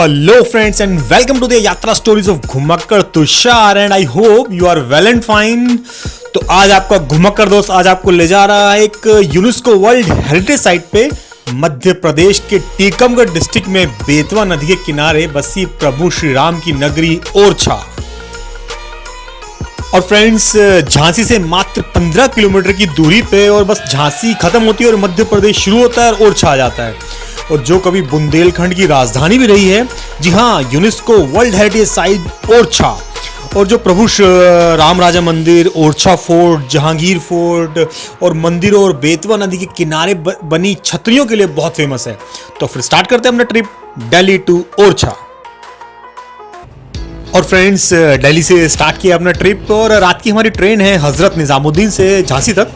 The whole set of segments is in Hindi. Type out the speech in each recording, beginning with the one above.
Hello friends and welcome to the yatra stories of Ghumakkad Tushar and I hope you are well and fine. तो आज आपका घुमक्कड़ दोस्त आज आपको ले जा रहा है एक यूनेस्को वर्ल्ड हेरिटेज साइट पे मध्य प्रदेश के टीकमगढ़ डिस्ट्रिक्ट में बेतवा नदी के किनारे बसी प्रभु श्री राम की नगरी ओरछा। और फ्रेंड्स झांसी से मात्र 15 किलोमीटर की दूरी पे और बस झांसी खत्म होती है और मध्य प्रदेश शुरू होता है और ओरछा आ जाता है। और जो कभी बुंदेलखंड की राजधानी भी रही है, जी हाँ, UNESCO world heritage site Orchha. और जो प्रभु राम राजा मंदिर, ओरछा फोर्ट, जहांगीर फोर्ट और मंदिरों और बेतवा नदी के किनारे बनी छतरियों के लिए बहुत फेमस है। तो फिर स्टार्ट करते हैं अपना ट्रिप दिल्ली टू ओरछा। और फ्रेंड्स दिल्ली से स्टार्ट किया अपना ट्रिप और रात की हमारी ट्रेन है हजरत निजामुद्दीन से झांसी तक।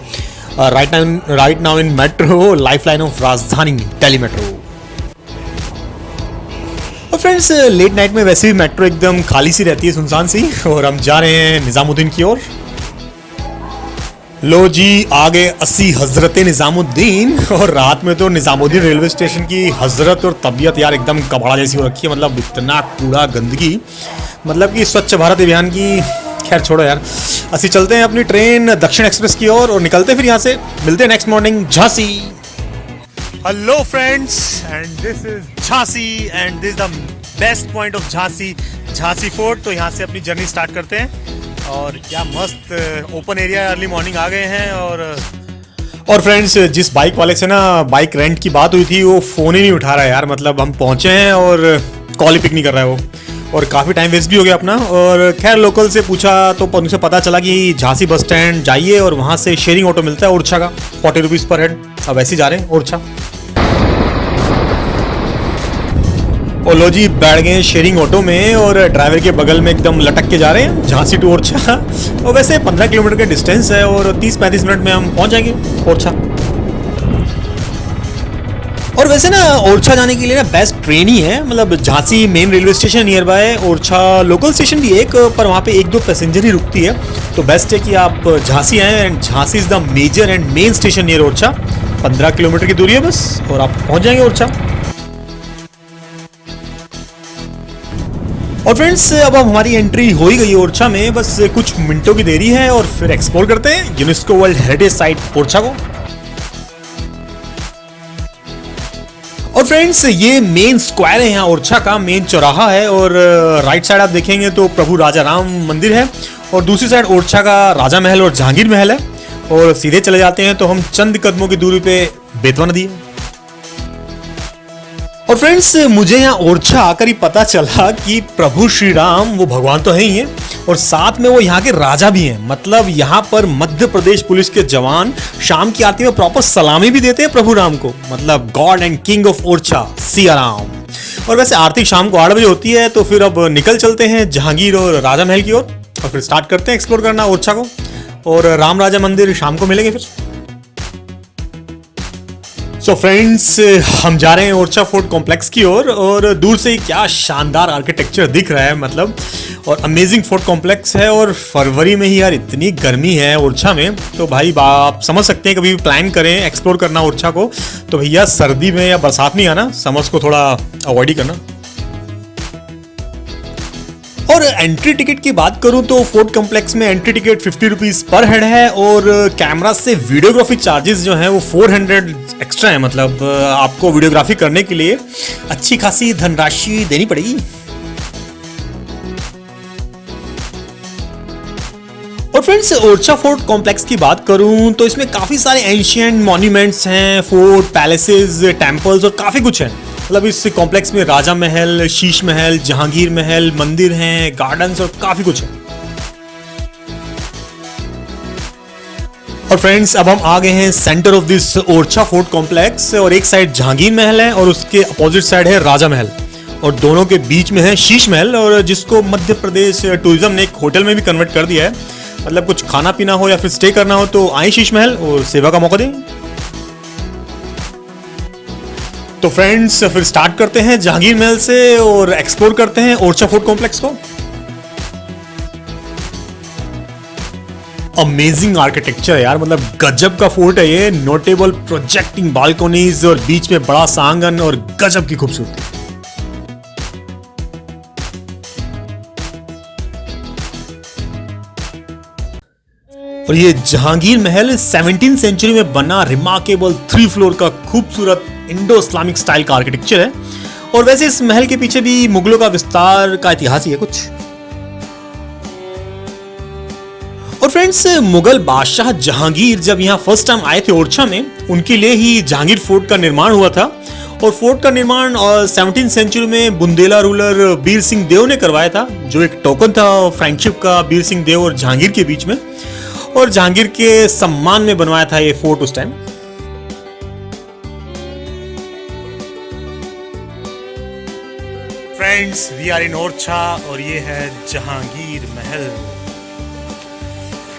Right now in metro lifeline of राजधानी दिल्ली मेट्रो। और फ्रेंड्स लेट नाइट में वैसे भी मेट्रो एकदम खाली सी रहती है, सुनसान सी। और हम जा रहे हैं निजामुद्दीन की ओर। लो जी, आगे 80 हजरत निजामुद्दीन। और रात में तो निजामुद्दीन रेलवे स्टेशन की हजरत और तबीयत यार एकदम कबाड़ा जैसी हो रखी है। मतलब इतना कूड़ा, गंदगी, मतलब कि स्वच्छ भारत अभियान की। खैर छोड़ो यार, ਅਸੀਂ चलते हैं अपनी ट्रेन दक्षिण एक्सप्रेस की ओर और निकलते हैं फिर यहाँ से। मिलते हैं next morning Jhansi. Hello friends and this is Jhansi and this the best point of Jhansi, Jhansi fort. तो यहाँ से अपनी जर्नी स्टार्ट करते हैं। और क्या मस्त ओपन एरिया, अर्ली मॉर्निंग आ गए हैं। और फ्रेंड्स जिस बाइक वाले से ना बाइक रेंट की बात हुई थी वो फ़ोन ही नहीं उठा रहा है यार। मतलब हम पहुँचे हैं और कॉल ही पिक नहीं कर रहा है वो, और काफ़ी टाइम वेस्ट भी हो गया अपना। और खैर लोकल से पूछा तो उनसे पता चला कि झांसी बस स्टैंड जाइए और वहाँ से शेयरिंग ऑटो मिलता है ओरछा का, 40 रुपीज़ पर हेड। अब ऐसे ही जा रहे हैं ओरछा। और लो जी, बैठ गए शेयरिंग ऑटो में और ड्राइवर के बगल में एकदम लटक के जा रहे हैं झांसी टू ओरछा। और वैसे 15 किलोमीटर का डिस्टेंस है और 30-35 मिनट में हम पहुँच जाएंगे ओरछा। और वैसे ना ओरछा जाने के लिए ना बेस्ट ट्रेन ही है। मतलब Jhansi main railway station near by, Orchha local station भी एक, पर वहाँ पे 1-2 पैसेंजर ही रुकती है। तो बेस्ट है कि आप झांसी आएँ and Jhansi is the major and main station near Orchha. 15 kilometre की दूरी है बस और आप पहुँच जाएंगे ओरछा। और फ्रेंड्स अब हमारी एंट्री हो ही गई है ओरछा में, बस कुछ मिनटों की देरी है और फिर एक्सप्लोर करते हैं UNESCO world heritage site Orchha को। और फ्रेंड्स ये मेन स्क्वायर है यहाँ ओरछा का, मेन चौराहा है। और राइट साइड आप देखेंगे तो प्रभु राजा राम मंदिर है और दूसरी साइड ओरछा का राजा महल और जहांगीर महल है। और सीधे चले जाते हैं तो हम चंद कदमों की दूरी पे बेतवा नदी है। और फ्रेंड्स मुझे यहाँ ओरछा आकर ही पता चला कि प्रभु श्री राम वो भगवान तो है ही हैं और साथ में वो यहाँ के राजा भी हैं। मतलब यहाँ पर मध्य प्रदेश पुलिस के जवान शाम की आरती में प्रॉपर सलामी भी देते हैं प्रभु राम को। मतलब God and king of Orchha Siya Ram. और वैसे आरती शाम को 8 बजे होती है। तो फिर अब निकल चलते हैं जहांगीर और राजा महल की ओर और फिर स्टार्ट करते हैं एक्सप्लोर करना ओरछा को। और राम राजा मंदिर शाम को मिलेंगे फिर। सो फ्रेंड्स हम जा रहे हैं ओरछा फोर्ट कॉम्प्लेक्स की ओर। और दूर से ही क्या शानदार आर्किटेक्चर दिख रहा है, मतलब और अमेजिंग फोर्ट कॉम्प्लेक्स है। और फरवरी में ही यार इतनी गर्मी है ओरछा में, तो भाई आप समझ सकते हैं कभी भी प्लान करें एक्सप्लोर करना ओरछा को तो भैया सर्दी में या बरसात में आना, समर्स को थोड़ा अवॉइड ही करना। और एंट्री टिकट की बात करूं तो फोर्ट कॉम्प्लेक्स में एंट्री टिकट 50 रुपीज़ पर हेड है। और कैमरा से वीडियोग्राफी चार्जेस जो हैं वो 400 एक्स्ट्रा है। मतलब आपको वीडियोग्राफी करने के लिए अच्छी खासी धनराशि देनी पड़ेगी। और फ्रेंड्स ओरछा फोर्ट कॉम्प्लेक्स की बात करूं तो इसमें काफ़ी सारे एंशियंट मॉन्यूमेंट्स हैं, फोर्ट, पैलेसेस, टेम्पल्स और काफ़ी कुछ है। मतलब इस कॉम्प्लेक्स में राजा महल, शीश महल, जहांगीर महल, मंदिर हैं, गार्डन्स और काफ़ी कुछ है। और फ्रेंड्स अब हम आ गए हैं centre of this Orchha fort complex. और एक साइड जहांगीर महल है और उसके अपोजिट साइड है राजा महल और दोनों के बीच में है शीश महल, और जिसको मध्य प्रदेश टूरिज्म ने एक होटल में भी कन्वर्ट कर दिया है। मतलब कुछ खाना पीना हो या फिर स्टे करना हो तो आए शीश महल और सेवा का मौका दें। तो फ्रेंड्स फिर स्टार्ट करते हैं जहांगीर महल से और एक्सप्लोर करते हैं ओरछा फोर्ट कॉम्प्लेक्स को। अमेजिंग आर्किटेक्चर है यार, मतलब गजब का फोर्ट है ये। नोटेबल प्रोजेक्टिंग बालकोनीज और बीच में बड़ा सा आंगन और गजब की खूबसूरती। और ये जहांगीर महल 17वीं सेंचुरी में बना रिमार्केबल 3 फ्लोर का खूबसूरत इंडो इस्लामिक स्टाइल का आर्किटेक्चर है। और वैसे इस महल के पीछे भी मुगलों का विस्तार का इतिहास ही है कुछ। और फ्रेंड्स, मुगल बादशाह जहांगीर जब यहाँ फर्स्ट टाइम आए थे ओरछा में, उनके लिए ही जहांगीर फोर्ट का निर्माण हुआ था। और फोर्ट का निर्माण 17वीं सेंचुरी में बुंदेला रूलर बीर सिंह देव ने करवाया था, जो एक टोकन था फ्रेंडशिप का बीर सिंह देव और जहांगीर के बीच में। और जहांगीर के सम्मान में बनवाया था ये फोर्ट उस time. Friends, we are in Orchha और ये है जहांगीर महल।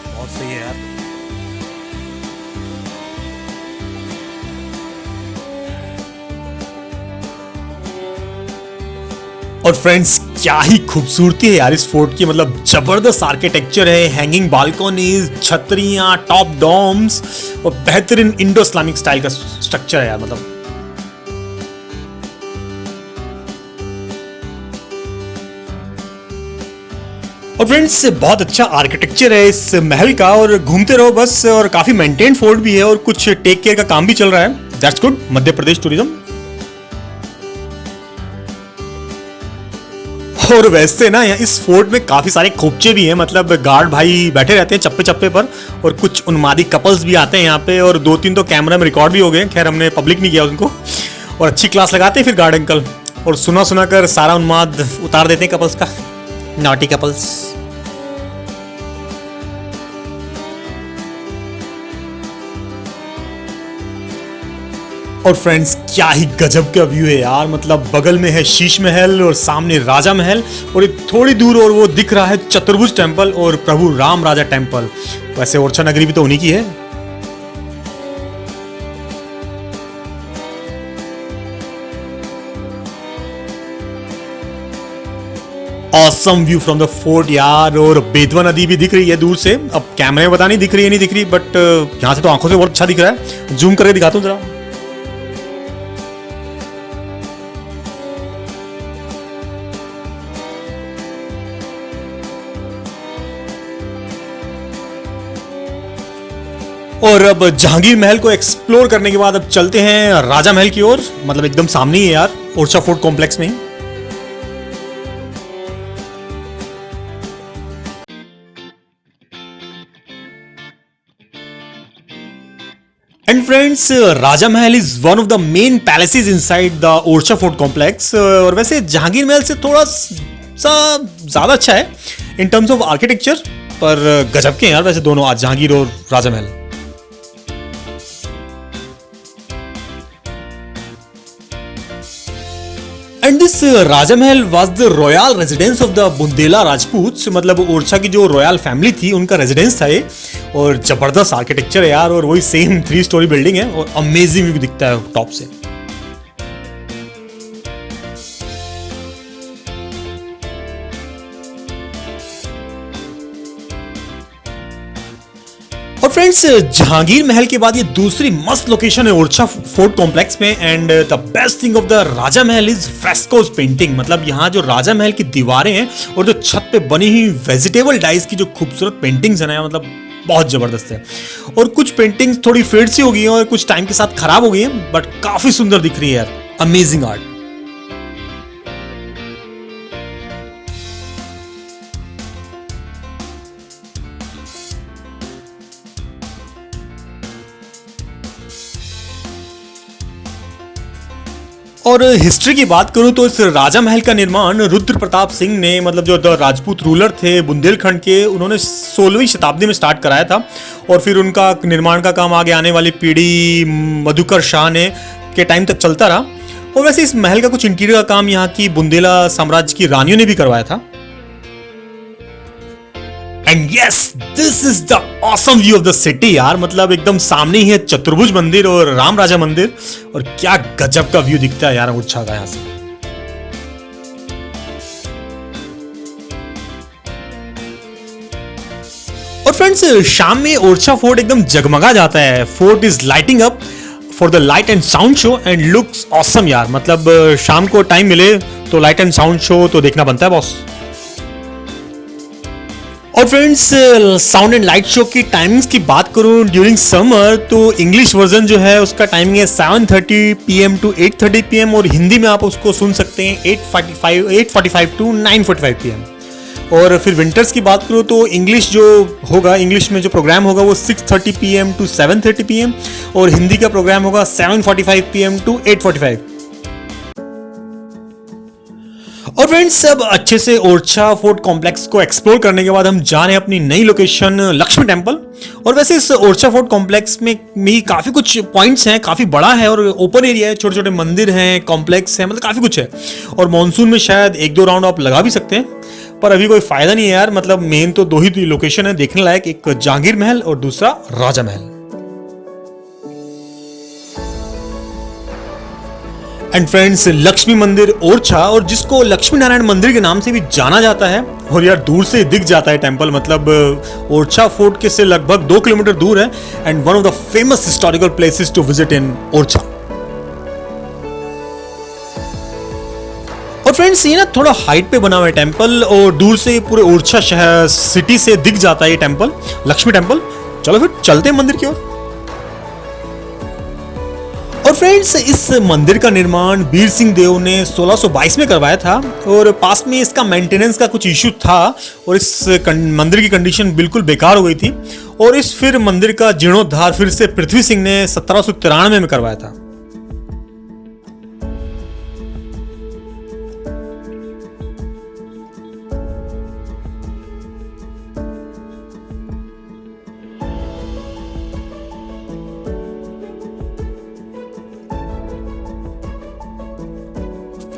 बहुत सही है यार। और फ्रेंड्स, क्या ही खूबसूरती है यार इस फोर्ट की। मतलब जबरदस्त आर्किटेक्चर है, हैंगिंग बालकनीज, छतरियां, टॉप डॉम्स और बेहतरीन इंडो इस्लामिक स्टाइल का स्ट्रक्चर है यार। मतलब और फ्रेंड्स, बहुत अच्छा आर्किटेक्चर है इस महल का। और घूमते रहो बस। और काफी मेंटेन फोर्ट भी है और कुछ टेक केयर का काम भी चल रहा है। That's good, Madhya Pradesh tourism. और वैसे ना इस फोर्ट में काफी सारे खोपचे भी हैं। मतलब गार्ड भाई बैठे रहते हैं चप्पे चप्पे पर। और कुछ उन्मादी कपल्स भी आते हैं यहाँ पे। और 2-3 तो कैमरा में रिकॉर्ड भी हो गए। खैर, हमने पब्लिक नहीं किया उनको। और अच्छी क्लास लगाते हैं फिर गार्ड अंकल। और सुना सुना कर सारा उन्माद उतार देते हैं कपल्स का। Naughty couples. और फ्रेंड्स, क्या ही गजब का व्यू है यार। मतलब बगल में है शीश महल और सामने राजा महल। और एक थोड़ी दूर और वो दिख रहा है चतुर्भुज टेम्पल और प्रभु राम राजा टेम्पल। वैसे ओरछा नगरी भी तो उन्हीं की है। Awesome view from the fort यार। और बेतवा नदी भी दिख रही है दूर से। अब कैमरे में पता नहीं दिख रही है नहीं दिख रही, बट यहां से तो आंखों से बहुत अच्छा दिख रहा है। जूम करके दिखाता हूं जरा। और अब जहांगीर महल को एक्सप्लोर करने के बाद अब चलते हैं राजा महल की ओर। मतलब एकदम सामने ही है यार, ओरछा फोर्ट कॉम्प्लेक्स में ही। And friends, Raja Mahal is one of the main palaces inside the Orchha fort complex. और वैसे जहांगीर महल से थोड़ा सा ज्यादा अच्छा है इन टर्म्स ऑफ आर्किटेक्चर। पर गजब के हैं यार वैसे दोनों, आज जहांगीर और राजा महल। And this Raja Mahal was the royal residence of the Bundela Rajput. मतलब ओरछा की जो रॉयल फैमिली थी उनका रेजिडेंस था ये। और जबरदस्त आर्किटेक्चर है यार। और वही सेम 3 स्टोरी बिल्डिंग है और अमेजिंग व्यू दिखता है टॉप से। और फ्रेंड्स, जहांगीर महल के बाद ये दूसरी मस्त लोकेशन है ओरछा फोर्ट कॉम्प्लेक्स में। And the best thing of the Raja Mahal is frescoes painting. मतलब यहाँ जो राजा महल की दीवारें हैं और जो छत पे बनी हुई वेजिटेबल डाइस की जो खूबसूरत पेंटिंग्स है ना, मतलब बहुत जबरदस्त है। और कुछ पेंटिंग्स थोड़ी फेड सी हो गई हैं और कुछ टाइम के साथ खराब हो गई हैं, बट काफी सुंदर दिख रही है यार। Amazing art. और हिस्ट्री की बात करूं तो इस राजा महल का निर्माण रुद्र प्रताप सिंह ने, मतलब जो राजपूत रूलर थे बुंदेलखंड के, उन्होंने 16वीं शताब्दी में स्टार्ट कराया था। और फिर उनका निर्माण का काम आगे आने वाली पीढ़ी मधुकर शाह ने के टाइम तक चलता रहा। और वैसे इस महल का कुछ इंटीरियर का काम यहाँ की बुंदेला साम्राज्य की रानियों ने भी करवाया था। And yes, this is the awesome view of the city यार। मतलब एकदम सामने ही है चतुर्भुज मंदिर और राम राजा मंदिर। और क्या गजब का व्यू दिखता है यार ओरछा का यहाँ से। और फ्रेंड्स, शाम में ओरछा फोर्ट एकदम जगमगा जाता है। Fort is lighting up for the light and sound show and looks awesome यार। मतलब शाम को टाइम मिले तो लाइट एंड साउंड शो तो देखना बनता है बॉस। और friends, sound and light show की टाइमिंग्स की बात करूं ड्यूरिंग समर, तो इंग्लिश वर्जन जो है उसका टाइमिंग है 7:30 PM टू 8:30 PM, और हिंदी में आप उसको सुन सकते हैं 8:45 टू 9:45 PM। और फिर विंटर्स की बात करूं तो इंग्लिश जो होगा, इंग्लिश में जो प्रोग्राम होगा वो 6:30 PM टू 7:30 PM, और हिंदी का प्रोग्राम होगा 7:45 PM टू 8:45। और फ्रेंड्स, अब अच्छे से ओरछा फोर्ट कॉम्प्लेक्स को एक्सप्लोर करने के बाद हम जा रहे हैं अपनी नई लोकेशन लक्ष्मी टेम्पल। और वैसे इस ओरछा फोर्ट कॉम्प्लेक्स में भी काफ़ी कुछ पॉइंट्स हैं, काफ़ी बड़ा है और ओपन एरिया है, छोटे छोटे मंदिर हैं, कॉम्प्लेक्स है, मतलब काफ़ी कुछ है। और मॉनसून में शायद 1-2 राउंड आप लगा भी सकते हैं, पर अभी कोई फ़ायदा नहीं है यार। मतलब मेन तो 2 ही लोकेशन है देखने लायक, एक जहांगीर महल और दूसरा राजा महल। एंड फ्रेंड्स, लक्ष्मी मंदिर ओरछा, और जिसको लक्ष्मी नारायण मंदिर के नाम से भी जाना जाता है, और यार दूर से दिख जाता है टेंपल, मतलब ओरछा फोर्ट के से लगभग 2 किलोमीटर दूर है, and one of the famous historical places to visit in Orchha. और फ्रेंड्स, ये ना थोड़ा हाइट पे बना हुआ है टेंपल, और दूर से पूरे ओरछा शहर सिटी से दिख जाता है ये टेंपल, लक्ष्मी टेंपल। चलो फिर चलते हैं मंदिर की ओर। और फ्रेंड्स, इस मंदिर का निर्माण वीर सिंह देव ने 1622 में करवाया था, और पास में इसका मेंटेनेंस का कुछ इश्यू था, और इस मंदिर की कंडीशन बिल्कुल बेकार हो गई थी, और इस फिर मंदिर का जीर्णोद्धार फिर से पृथ्वी सिंह ने 1793 में करवाया था।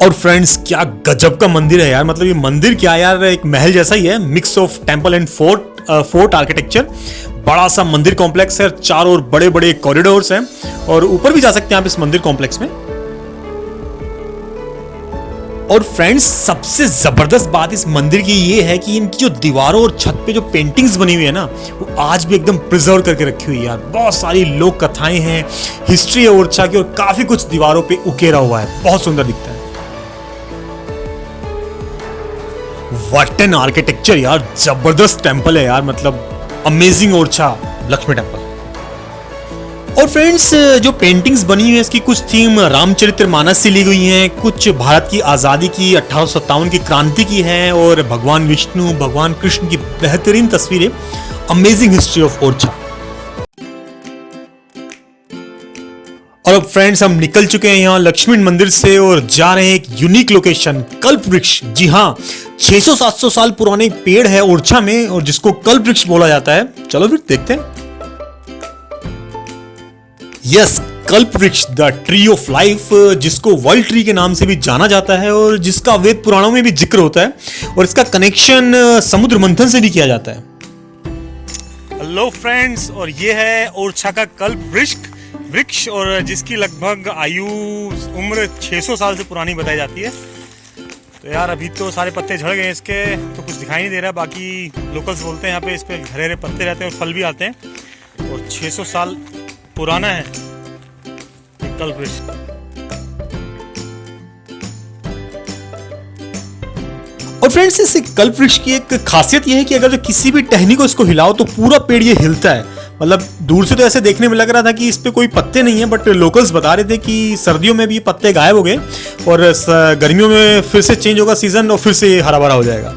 और फ्रेंड्स, क्या गजब का मंदिर है यार। मतलब ये मंदिर क्या यार, एक महल जैसा ही है, mix of temple and fort architecture. बड़ा सा मंदिर कॉम्प्लेक्स है, चारों ओर बड़े बड़े कॉरिडोर्स हैं, और ऊपर भी जा सकते हैं आप इस मंदिर कॉम्प्लेक्स में। और फ्रेंड्स, सबसे जबरदस्त बात इस मंदिर की ये है कि इनकी जो दीवारों और छत पे जो पेंटिंग्स बनी हुई है ना, वो आज भी एकदम प्रिजर्व करके रखी हुई है यार। बहुत सारी लोक कथाएं हैं, हिस्ट्री है ओरछा की, और काफी कुछ दीवारों पे उकेरा हुआ है, बहुत सुंदर दिखता है। व्हाट एन आर्किटेक्चर यार, जबरदस्त टेंपल है यार, मतलब अमेजिंग ओरछा लक्ष्मी टेंपल। और फ्रेंड्स, जो पेंटिंग्स बनी हुई है इसकी कुछ थीम रामचरितमानस से ली गई हैं, कुछ भारत की आज़ादी की 1857 की क्रांति की है, और भगवान विष्णु भगवान कृष्ण की बेहतरीन तस्वीरें। Amazing history of Orchha. और अब फ्रेंड्स, हम निकल चुके हैं यहाँ लक्ष्मी मंदिर से और जा रहे हैं एक यूनिक लोकेशन, कल्प वृक्ष। जी हाँ, 600-700 साल पुराने पेड़ है ओरछा में, और जिसको कल्प वृक्ष बोला जाता है। चलो फिर देखते हैं। यस, कल्प वृक्ष, द ट्री ऑफ लाइफ, जिसको वर्ल्ड ट्री के नाम से भी जाना जाता है, और जिसका वेद पुराणों में भी जिक्र होता है, और इसका कनेक्शन समुद्र मंथन से भी किया जाता है। हेलो फ्रेंड्स, और ये है ओरछा का कल्प वृक्ष, और जिसकी लगभग आयु उम्र 600 साल से पुरानी बताई जाती है। तो यार अभी तो सारे पत्ते झड़ गए इसके, तो कुछ दिखाई नहीं दे रहा। बाकी लोकल्स बोलते हैं यहाँ पे इस पे हरे हरे पत्ते रहते हैं और फल भी आते हैं, और 600 साल पुराना है कल्प वृक्ष। और फ्रेंड्स, इस कल्प वृक्ष की एक खासियत यह है कि अगर जो किसी भी टहनी को इसको हिलाओ तो पूरा पेड़ ये हिलता है। मतलब दूर से तो ऐसे देखने में लग रहा था कि इस पे कोई पत्ते नहीं है, बट लोकल्स बता रहे थे कि सर्दियों में भी पत्ते गायब हो गए, और गर्मियों में फिर से चेंज होगा सीजन, और फिर से हरा भरा हो जाएगा।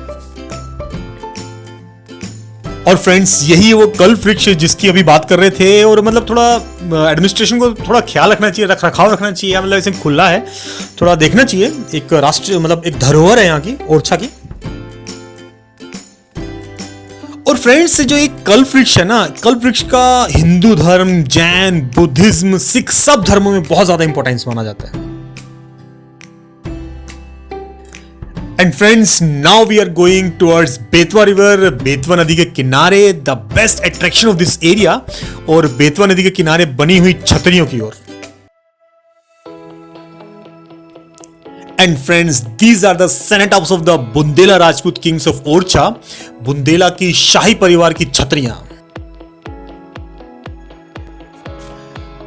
और फ्रेंड्स, यही है वो कल्प वृक्ष जिसकी अभी बात कर रहे थे। और मतलब थोड़ा एडमिनिस्ट्रेशन को थोड़ा ख्याल रखना चाहिए, रख रखाव रखना चाहिए, मतलब इसे खुला है, थोड़ा देखना चाहिए। एक राष्ट्र, मतलब एक धरोहर है यहाँ की, ओरछा की। और फ्रेंड्स, जो एक कल्प वृक्ष है ना, कल्प वृक्ष का हिंदू धर्म, जैन, बुद्धिज्म, सिख सब धर्मों में बहुत ज्यादा इंपॉर्टेंस माना जाता है। And friends, now we are going towards Betwa river, Betwa नदी के किनारे, the best attraction of this area, और बेतवा नदी के किनारे बनी हुई छतरियों की ओर। And friends, these are the cenotaphs of the Bundela Rajput kings of Orchha, Bundela की शाही परिवार की छतरियां।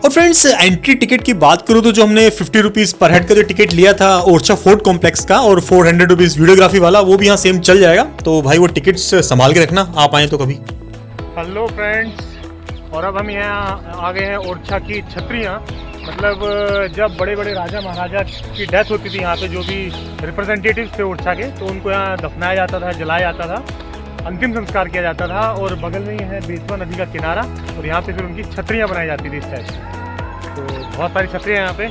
और फ्रेंड्स एंट्री टिकट की बात करूं तो जो हमने 50 रुपीज पर हेड का जो टिकट लिया था ओरछा फोर्ट कॉम्प्लेक्स का और 400 रुपीज वीडियोग्राफी वाला, वो भी यहाँ सेम चल जाएगा। तो भाई वो टिकट्स संभाल के रखना, आप आए तो कभी। हेलो फ्रेंड्स, और अब हम यहाँ आ गए हैं ओरछा की छतरियाँ। मतलब जब बड़े बड़े राजा महाराजा की डेथ होती थी यहाँ पे, जो भी रिप्रेजेंटेटिव्स थे ओरछा के, तो उनको यहाँ दफनाया जाता था, जलाया जाता था, अंतिम संस्कार किया जाता था। और बगल में ही है बेतवा नदी का किनारा, और यहाँ पे फिर उनकी छतरियाँ बनाई जाती थी इस टाइप से। तो बहुत सारी छतरियाँ यहाँ पे।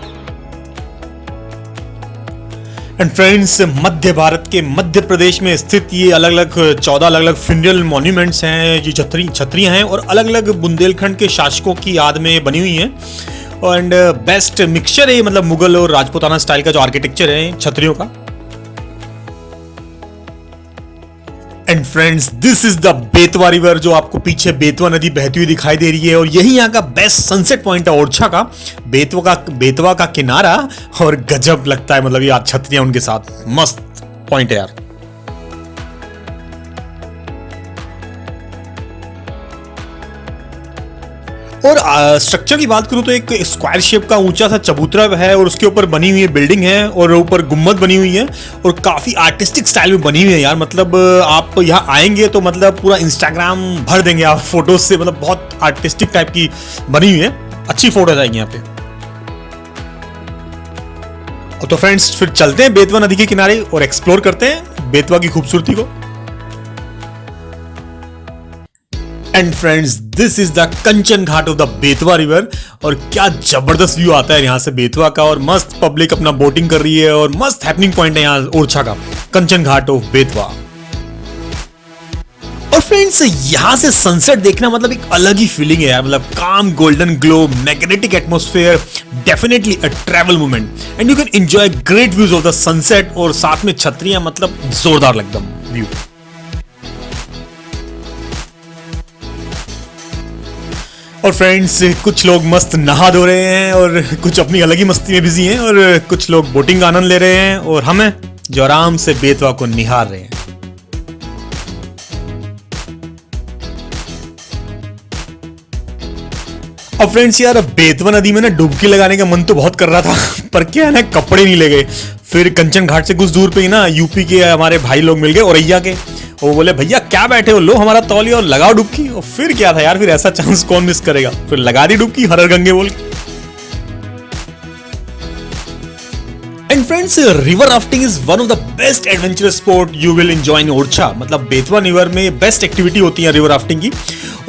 एंड फ्रेंड्स, मध्य भारत के मध्य प्रदेश में स्थित ये अलग अलग 14 अलग अलग फ्यूनरल मॉन्यूमेंट्स हैं, ये छतरियाँ हैं और अलग अलग बुंदेलखंड के शासकों की याद में बनी हुई हैं। एंड बेस्ट मिक्सचर है, मतलब मुगल और राजपूताना स्टाइल का जो आर्किटेक्चर है छतरियों का। And friends, this is the Betwa river, जो आपको पीछे बेतवा नदी बहती हुई दिखाई दे रही है। और यही यहाँ का बेस्ट सनसेट पॉइंट है ओरछा का, बेतवा का किनारा। और गजब लगता है, मतलब यार छतरियां उनके साथ, मस्त पॉइंट है यार। और स्ट्रक्चर की बात करूं तो एक स्क्वायर शेप का ऊंचा सा चबूतरा है और उसके ऊपर बनी हुई बिल्डिंग है और ऊपर गुम्बद बनी हुई है और काफी आर्टिस्टिक स्टाइल में बनी हुई है यार। मतलब आप यहाँ आएंगे तो मतलब पूरा इंस्टाग्राम भर देंगे आप फोटोज से, मतलब बहुत आर्टिस्टिक टाइप की बनी हुई है, अच्छी फोटोज आएंगी यहाँ पे। तो फ्रेंड्स, फिर चलते हैं बेतवा नदी के किनारे और एक्सप्लोर करते हैं बेतवा की खूबसूरती को। And friends, this is the Kanchan Ghat of the Betwa river. और क्या जबरदस्त व्यू आता है यहाँ से बेतवा का, और मस्त पब्लिक अपना बोटिंग कर रही है और मस्त हैपनिंग पॉइंट है यहाँ ओरछा का, कंचन घाट ऑफ बेतवा। और फ्रेंड्स, यहाँ से सनसेट देखना मतलब एक अलग ही फीलिंग है यार। मतलब काम, golden glow, magnetic atmosphere, definitely a travel moment and you can enjoy great views of the sunset. और साथ में छतरियां, मतलब जोरदार एकदम व्यू। और फ्रेंड्स, कुछ लोग मस्त नहा धो रहे हैं और कुछ अपनी अलग ही मस्ती में बिजी हैं, और कुछ लोग बोटिंग का आनंद ले रहे हैं, और हम हैं जो आराम से बेतवा को निहार रहे हैं। अब फ्रेंड्स यार, बेतवा नदी में ना डुबकी लगाने का मन तो बहुत कर रहा था, पर क्या है ना, कपड़े नहीं ले गए। फिर कंचन घाट से कुछ दूर पे ही ना यूपी के हमारे भाई लोग मिल गए, औरैया के। वो बोले, भैया क्या बैठे हो, लो हमारा तौलिया और लगाओ डुबकी। और फिर क्या था यार, फिर ऐसा चांस कौन मिस करेगा, फिर लगा दी डुबकी हर हर गंगे बोल के। And friends, river rafting is one of the best adventurous sport you will enjoy in Orchha. मतलब बेतवा रिवर में बेस्ट एक्टिविटी होती है रिवर राफ्टिंग की।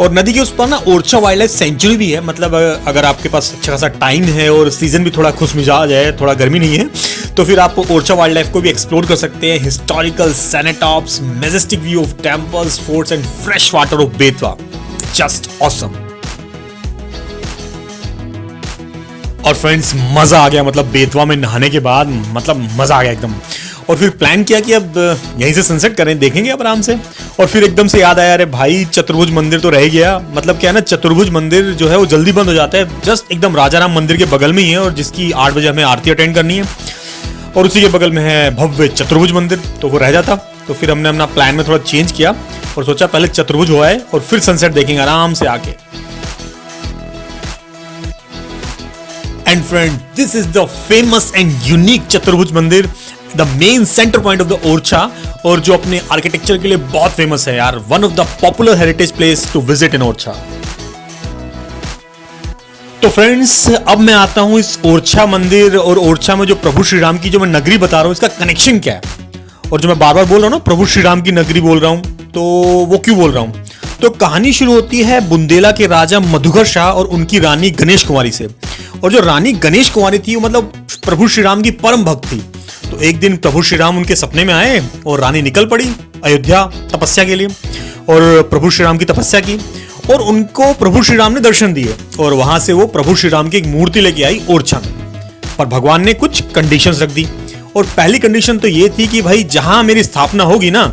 और नदी के उस पर ना ओरछा वाइल्ड लाइफ सेंचुरी भी है। मतलब अगर आपके पास अच्छा खासा टाइम है और सीजन भी थोड़ा खुशमिजाज है, थोड़ा गर्मी नहीं है, तो फिर आप ओरछा वाइल्ड लाइफ को भी एक्सप्लोर कर सकते हैं। Historical cenotaphs, majestic view of temples, forts and fresh water of Betwa, just awesome. और फ्रेंड्स, मजा आ गया, मतलब बेतवा में नहाने के बाद मतलब मजा आ गया एकदम। और फिर प्लान किया कि अब यहीं से सनसेट करें, देखेंगे अब आराम से। और फिर एकदम से याद आया, अरे भाई चतुर्भुज मंदिर तो रह गया। मतलब क्या है ना, चतुर्भुज मंदिर जो है वो जल्दी बंद हो जाता है, जस्ट एकदम राजाराम मंदिर के बगल में ही है, और जिसकी 8 बजे हमें आरती अटेंड करनी है, और उसी के बगल में है भव्य चतुर्भुज मंदिर, तो वो रह जाता। तो फिर हमने अपना प्लान में थोड़ा चेंज किया और सोचा पहले चतुर्भुज हो आए और फिर सनसेट देखेंगे आराम से आके। And friend, this is the famous and unique चतुर्भुज मंदिर, the main centre point of the Orchha, और जो अपने आर्किटेक्चर के लिए बहुत फेमस है यार, one of the popular heritage place to visit in Orchha. तो फ्रेंड्स, अब मैं आता हूं इस ओरछा मंदिर और ओरछा में जो प्रभु श्री राम की जो मैं नगरी बता रहा हूं, इसका कनेक्शन क्या है। और जो मैं बार बार बोल रहा हूं ना, प्रभु श्री राम की नगरी बोल रहा हूं, तो वो क्यों बोल रहा हूं। तो कहानी शुरू होती है बुंदेला के राजा मधुकर शाह और उनकी रानी गणेश कुमारी से। और जो रानी गणेश कुमारी थी, वो मतलब प्रभु श्री राम की परम भक्त थी। तो एक दिन प्रभु श्री राम उनके सपने में आए और रानी निकल पड़ी अयोध्या तपस्या के लिए, और प्रभु श्री राम की तपस्या की, और उनको प्रभु श्री राम ने दर्शन दिए, और वहां से वो प्रभु श्री राम की एक मूर्ति लेके आई ओरछा में। पर भगवान ने कुछ कंडीशंस रख दी, और पहली कंडीशन तो ये थी कि भाई जहां मेरी स्थापना होगी ना,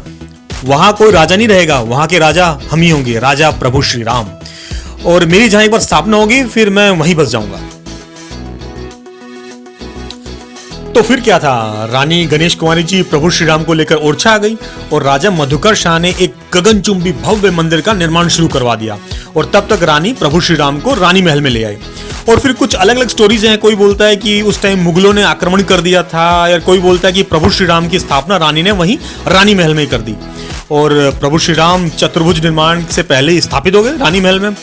वहां कोई राजा नहीं रहेगा, वहां के राजा हम ही होंगे, राजा प्रभु श्री राम। और मेरी जहां एक बार स्थापना होगी, फिर मैं वहीं बस जाऊंगा। तो फिर क्या था, रानी गणेश कुमारी जी प्रभु श्री राम को लेकर ओरछा आ गई, और राजा मधुकर शाह ने एक गगनचुंबी भव्य मंदिर का निर्माण शुरू करवा दिया। और तब तक रानी प्रभु श्री राम को रानी महल में ले आए। और फिर कुछ अलग अलग स्टोरीज हैं। कोई बोलता है कि उस टाइम मुगलों ने आक्रमण कर दिया था, या कोई बोलता है कि प्रभु श्री राम की स्थापना रानी ने वहीं रानी महल में कर दी, और प्रभु श्री राम चतुर्भुज निर्माण से पहले ही स्थापित हो गए रानी महल में,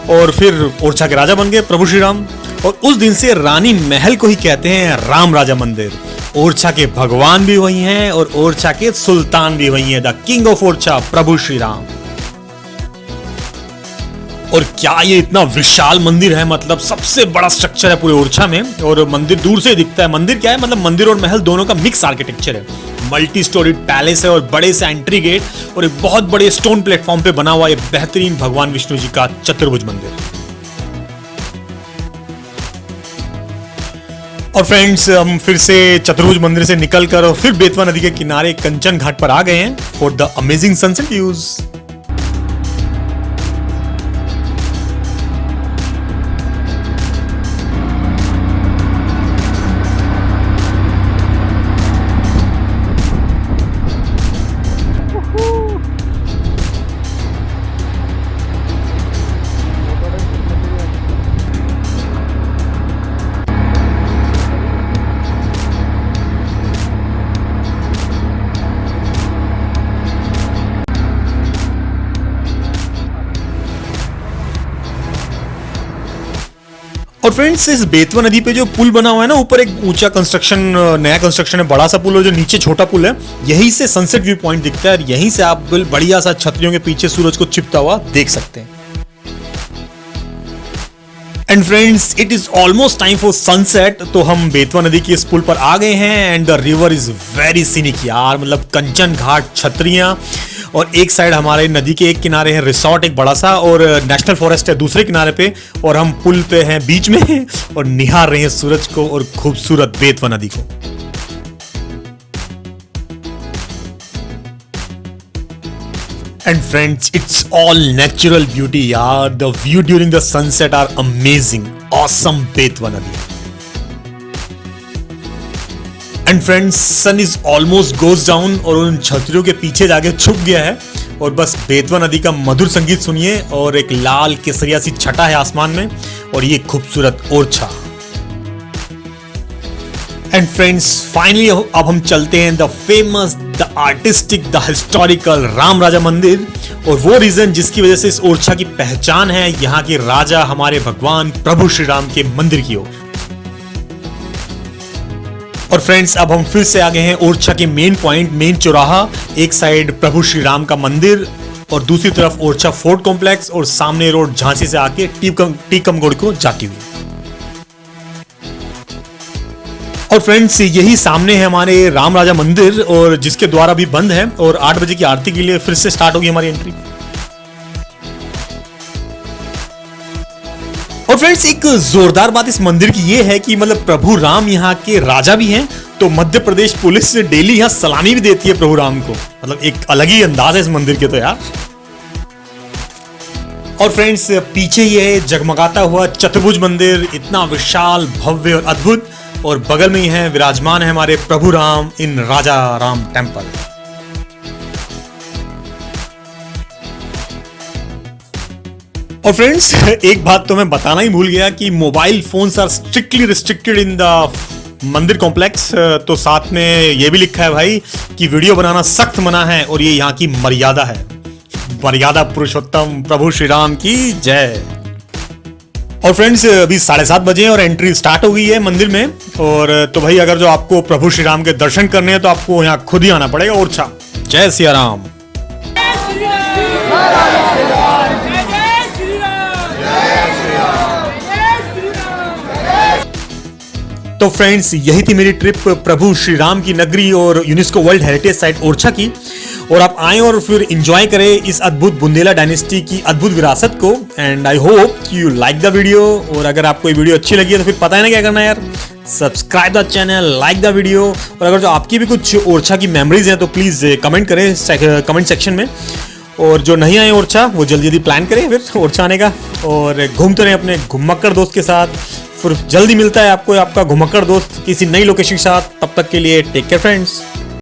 और फिर ओरछा के राजा बन गए प्रभु श्री राम। और उस दिन से रानी महल को ही कहते हैं राम राजा मंदिर। ओरछा के भगवान भी वही हैं और ओरछा के सुल्तान भी वही हैं, द किंग ऑफ ओरछा प्रभु श्री राम। और क्या ये इतना विशाल मंदिर है, मतलब सबसे बड़ा स्ट्रक्चर है पूरे ओरछा में, और मंदिर दूर से दिखता है। मंदिर क्या है, मतलब मंदिर और महल दोनों का मिक्स आर्किटेक्चर है। मल्टी स्टोरीड पैलेस है और बड़े से एंट्री गेट और एक बहुत बड़े स्टोन प्लेटफॉर्म पे बना हुआ ये बेहतरीन भगवान विष्णु जी का चतुर्भुज मंदिर। और फ्रेंड्स, हम फिर से चतुर्भुज मंदिर से निकलकर और फिर बेतवा नदी के किनारे कंचन घाट पर आ गए हैं for the amazing sunset views. और फ्रेंड्स, इस बेतवा नदी पे जो पुल बना हुआ है ना, ऊपर एक ऊंचा कंस्ट्रक्शन, नया कंस्ट्रक्शन है, बड़ा सा पुल, और जो नीचे छोटा पुल है, यहीं से सनसेट व्यू पॉइंट दिखता है और यहीं से आप बढ़िया सा छतरियों के पीछे सूरज को छिपता हुआ देख सकते हैं। And friends, it is almost time for sunset. तो हम बेतवा नदी के इस पुल पर आ गए हैं and the river is very scenic यार, मतलब कंचन घाट, छतरियां, और एक साइड हमारे नदी के एक किनारे है रिसोर्ट एक बड़ा सा, और नेशनल फॉरेस्ट है दूसरे किनारे पे, और हम पुल पे हैं बीच में और निहार रहे हैं सूरज को और खूबसूरत बेतवा नदी को। And friends, it's all natural beauty यार। The view during the sunset are amazing, awesome Betwa नदी। And friends, sun is almost goes down और उन छतरियों के पीछे जाके छुप गया है, और बस बेतवा नदी का मधुर संगीत सुनिए, और एक लाल केसरिया सी छटा है आसमान में, और ये खूबसूरत ओरछा। एंड फ्रेंड्स, फाइनली अब हम चलते हैं the famous, the artistic, the historical Ram Raja Mandir, और वो रीजन जिसकी वजह से इस ओरछा की पहचान है यहाँ के राजा हमारे भगवान प्रभु श्री राम के मंदिर की ओर। और फ्रेंड्स, अब हम फिर से आ गए हैं ओरछा के मेन पॉइंट, मेन चौराहा। एक साइड प्रभु श्री राम का मंदिर और दूसरी तरफ ओरछा फोर्ट कॉम्प्लेक्स, और सामने रोड झांसी से आके टीकमगढ़ को जाती हुई। और फ्रेंड्स, यही सामने है हमारे राम राजा मंदिर, और जिसके द्वार अभी बंद है, और 8 बजे की आरती के लिए फिर से स्टार्ट होगी हमारी एंट्री। और फ्रेंड्स, एक जोरदार बात इस मंदिर की ये है कि मतलब प्रभु राम यहाँ के राजा भी हैं, तो मध्य प्रदेश पुलिस डेली यहाँ सलामी भी देती है प्रभु राम को। मतलब एक अलग ही अंदाज है इस मंदिर के तो यार। और फ्रेंड्स, पीछे ये जगमगाता हुआ चतुर्भुज मंदिर, इतना विशाल, भव्य और अद्भुत, और बगल में ही है विराजमान है हमारे प्रभु राम इन राजा राम टेम्पल। और फ्रेंड्स, एक बात तो मैं बताना ही भूल गया कि mobile phones are strictly restricted in the mandir complex. तो साथ में ये भी लिखा है भाई कि वीडियो बनाना सख्त मना है, और ये यहाँ की मर्यादा है। मर्यादा पुरुषोत्तम प्रभु श्री राम की जय। और फ्रेंड्स, अभी 7:30 बजे और एंट्री स्टार्ट हो गई है मंदिर में। और तो भाई, अगर जो आपको प्रभु श्री राम के दर्शन करने हैं तो आपको यहाँ खुद ही आना पड़ेगा ओरछा। जय सिया राम। तो फ्रेंड्स, यही थी मेरी ट्रिप प्रभु श्री राम की नगरी और UNESCO world heritage site Orchha की। और आप आए और फिर एंजॉय करें इस अद्भुत बुंदेला डायनेस्टी की अद्भुत विरासत को। And I hope you like the video. और अगर आपको ये वीडियो अच्छी लगी है तो फिर पता है ना क्या करना है यार, subscribe the channel, like the video. और अगर जो आपकी भी कुछ ओरछा की मेमोरीज हैं तो प्लीज़ कमेंट करें कमेंट सेक्शन में। और जो नहीं आए ओरछा वो जल्दी जल्दी प्लान करें फिर ओरछा आने का, और घूमते रहें अपने घुमक्कड़ दोस्त के साथ। फिर जल्दी मिलता है आपको आपका घुमक्कड़ दोस्त किसी नई लोकेशन के साथ। तब तक के लिए टेक केयर फ्रेंड्स।